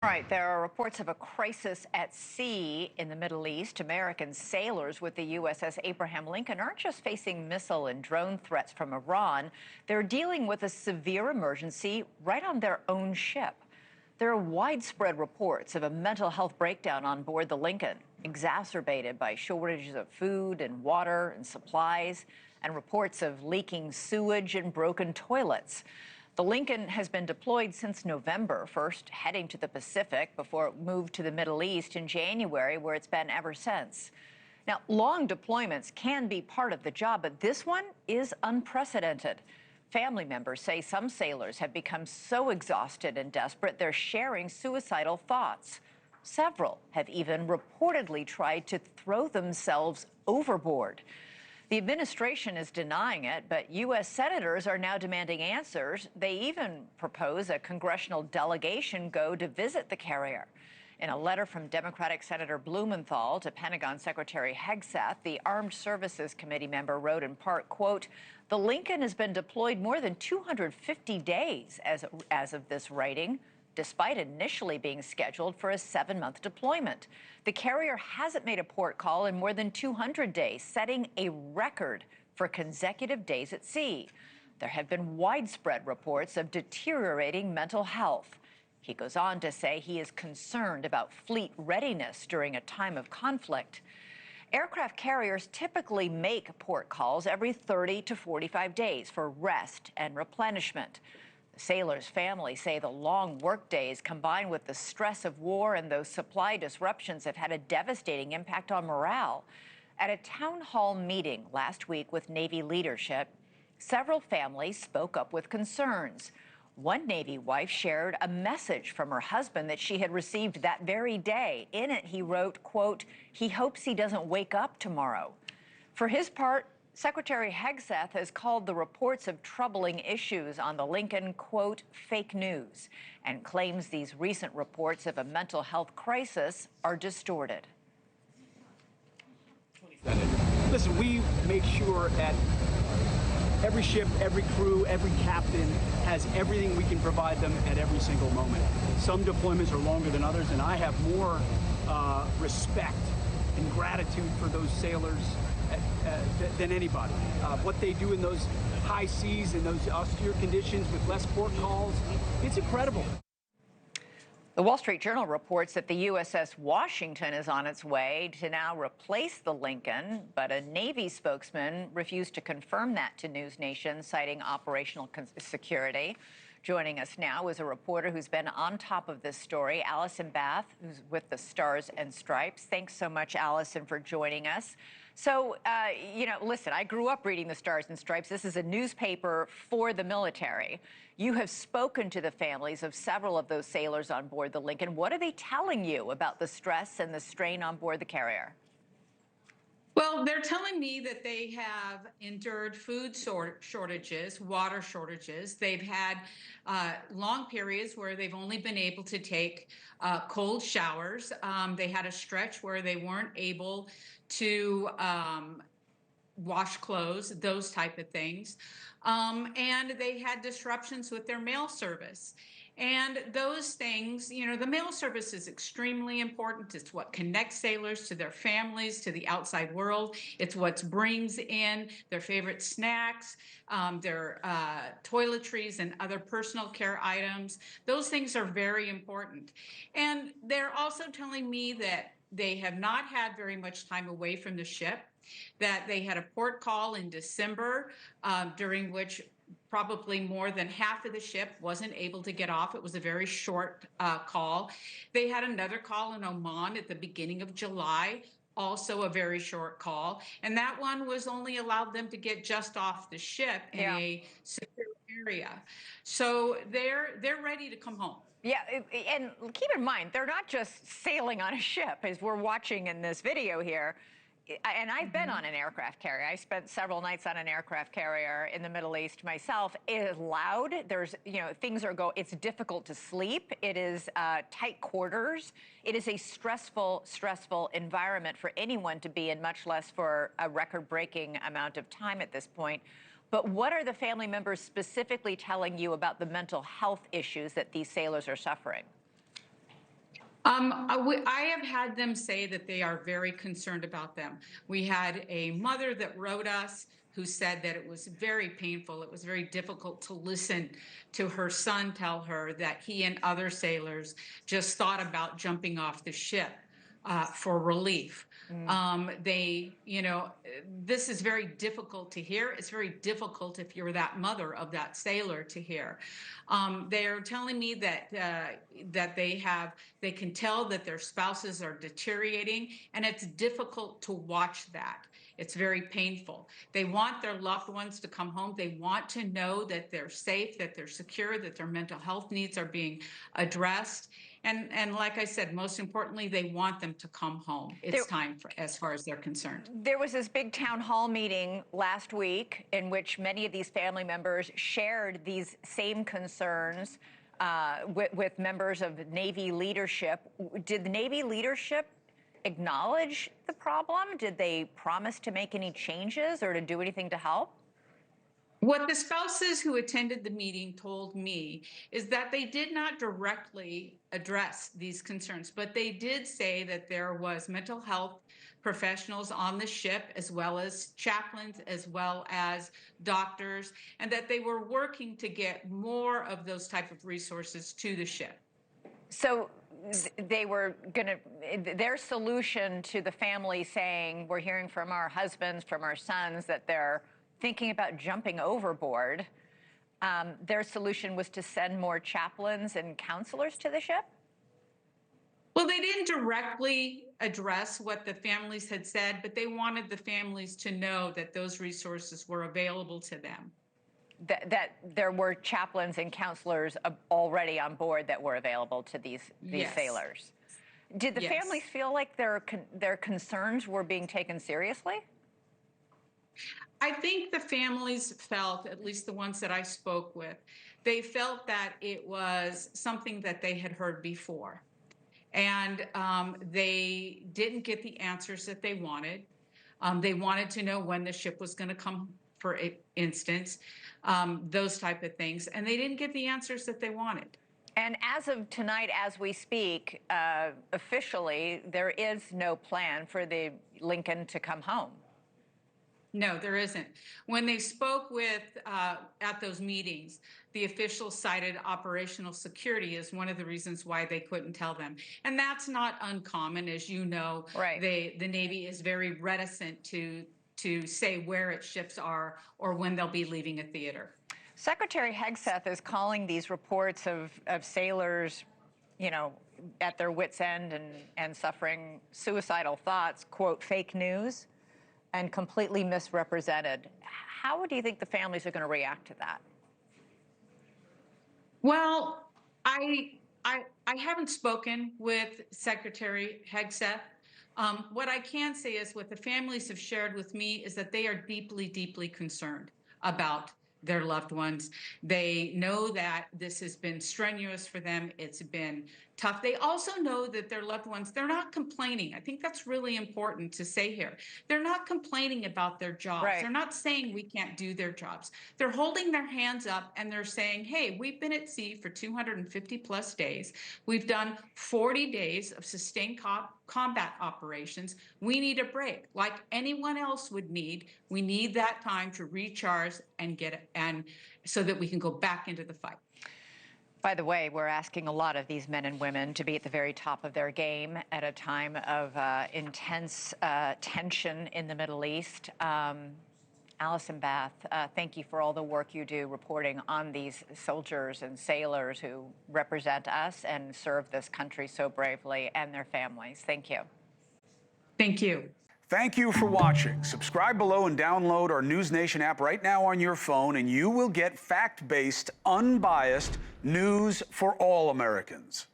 All right, there are reports of a crisis at sea in the Middle East. American sailors with the USS Abraham Lincoln aren't just facing missile and drone threats from Iran. They're dealing with a severe emergency right on their own ship. There are widespread reports of a mental health breakdown on board the Lincoln, exacerbated by shortages of food and water and supplies, and reports of leaking sewage and broken toilets. The Lincoln has been deployed since November, first heading to the Pacific before it moved to the Middle East in January, where it's been ever since. Now, long deployments can be part of the job, but this one is unprecedented. Family members say some sailors have become so exhausted and desperate they're sharing suicidal thoughts. Several have even reportedly tried to throw themselves overboard. The administration is denying it, but U.S. senators are now demanding answers. They even propose a congressional delegation go to visit the carrier. In a letter from Democratic Senator Blumenthal to Pentagon Secretary Hegseth, the Armed Services Committee member wrote in part, quote, "The Lincoln has been deployed more than 250 days as of this writing, despite initially being scheduled for a 7-month deployment. The carrier hasn't made a port call in more than 200 days, setting a record for consecutive days at sea. There have been widespread reports of deteriorating mental health." He goes on to say he is concerned about fleet readiness during a time of conflict. Aircraft carriers typically make port calls every 30 to 45 days for rest and replenishment. Sailors' families say the long workdays combined with the stress of war and those supply disruptions have had a devastating impact on morale. At a town hall meeting last week with Navy leadership, several families spoke up with concerns. One Navy wife shared a message from her husband that she had received that very day. In it, he wrote, quote, "He hopes he doesn't wake up tomorrow." For his part, Secretary Hegseth has called the reports of troubling issues on the Lincoln, quote, "fake news," and claims these recent reports of a mental health crisis are distorted. Listen, we make sure that every ship, every crew, every captain has everything we can provide them at every single moment. Some deployments are longer than others, and I have more respect and gratitude for those sailors than anybody. What they do in those high seas and those austere conditions with less port calls, it's incredible. The Wall Street Journal reports that the USS Washington is on its way to now replace the Lincoln, but a Navy spokesman refused to confirm that to NewsNation, citing operational security. Joining us now is a reporter who's been on top of this story, Alison Bath, who's with the Stars and Stripes. Thanks so much, Alison, for joining us. So, listen, I grew up reading the Stars and Stripes. This is a newspaper for the military. You have spoken to the families of several of those sailors on board the Lincoln. What are they telling you about the stress and the strain on board the carrier? Well, they're telling me that they have endured food shortages, water shortages. They've had long periods where they've only been able to take cold showers. They had a stretch where they weren't able to wash clothes, those type of things. And they had disruptions with their mail service. And those things, the mail service is extremely important. It's what connects sailors to their families, to the outside world. It's what brings in their favorite snacks, their toiletries and other personal care items. Those things are very important. And they're also telling me that they have not had very much time away from the ship, that they had a port call in December, during which probably more than half of the ship wasn't able to get off. It was a very short call. They had another call in Oman at the beginning of July, also a very short call. And that one was only allowed them to get just off the ship in a secure area. So they're ready to come home. Yeah, and keep in mind, they're not just sailing on a ship, as we're watching in this video here. And I've been on an aircraft carrier. I spent several nights on an aircraft carrier in the Middle East myself. It is loud. There's, it's difficult to sleep. It is tight quarters. It is a stressful environment for anyone to be in, much less for a record-breaking amount of time at this point. But what are the family members specifically telling you about the mental health issues that these sailors are suffering? I have had them say that they are very concerned about them. We had a mother that wrote us who said that it was very painful. It was very difficult to listen to her son tell her that he and other sailors just thought about jumping off the ship for relief. This is very difficult to hear. It's very difficult if you're that mother of that sailor to hear. They are telling me that they can tell that their spouses are deteriorating, and it's difficult to watch that. It's very painful. They want their loved ones to come home. They want to know that they're safe, that they're secure, that their mental health needs are being addressed. And like I said, most importantly, they want them to come home. It's time for, as far as they're concerned. There was this big town hall meeting last week in which many of these family members shared these same concerns with members of Navy leadership. Did the Navy leadership acknowledge the problem? Did they promise to make any changes or to do anything to help? What the spouses who attended the meeting told me is that they did not directly address these concerns, but they did say that there was mental health professionals on the ship, as well as chaplains, as well as doctors, and that they were working to get more of those type of resources to the ship. So they were going to, their solution to the family saying, we're hearing from our husbands, from our sons, that they're thinking about jumping overboard, their solution was to send more chaplains and counselors to the ship? Well, they didn't directly address what the families had said, but they wanted the families to know that those resources were available to them. That there were chaplains and counselors already on board that were available to these Yes. sailors. Did the Yes. families feel like their concerns were being taken seriously? I think the families felt, at least the ones that I spoke with, they felt that it was something that they had heard before. And they didn't get the answers that they wanted. They wanted to know when the ship was going to come, for instance, those type of things. And they didn't get the answers that they wanted. And as of tonight, as we speak, officially, there is no plan for the Lincoln to come home. No, there isn't. When they spoke with at those meetings, the officials cited operational security as one of the reasons why they couldn't tell them. And that's not uncommon, as you know. Right. The Navy is very reticent to say where its ships are or when they'll be leaving a theater. Secretary Hegseth is calling these reports of sailors, you know, at their wits' end and suffering suicidal thoughts, quote, fake news, and completely misrepresented. How do you think the families are going to react to that? Well, I haven't spoken with Secretary Hegseth. What I can say is what the families have shared with me is that they are deeply, deeply concerned about their loved ones. They know that this has been strenuous for them. It's been tough. They also know that their loved ones, they're not complaining. I think that's really important to say here. They're not complaining about their jobs. Right. They're not saying we can't do their jobs. They're holding their hands up and they're saying, hey, we've been at sea for 250 plus days. We've done 40 days of sustained combat operations. We need a break like anyone else would need. We need that time to recharge and so that we can go back into the fight. By the way, we're asking a lot of these men and women to be at the very top of their game at a time of intense tension in the Middle East. Alison Bath, thank you for all the work you do reporting on these soldiers and sailors who represent us and serve this country so bravely, and their families. Thank you. Thank you. Thank you for watching. Subscribe below and download our NewsNation app right now on your phone, and you will get fact-based, unbiased news for all Americans.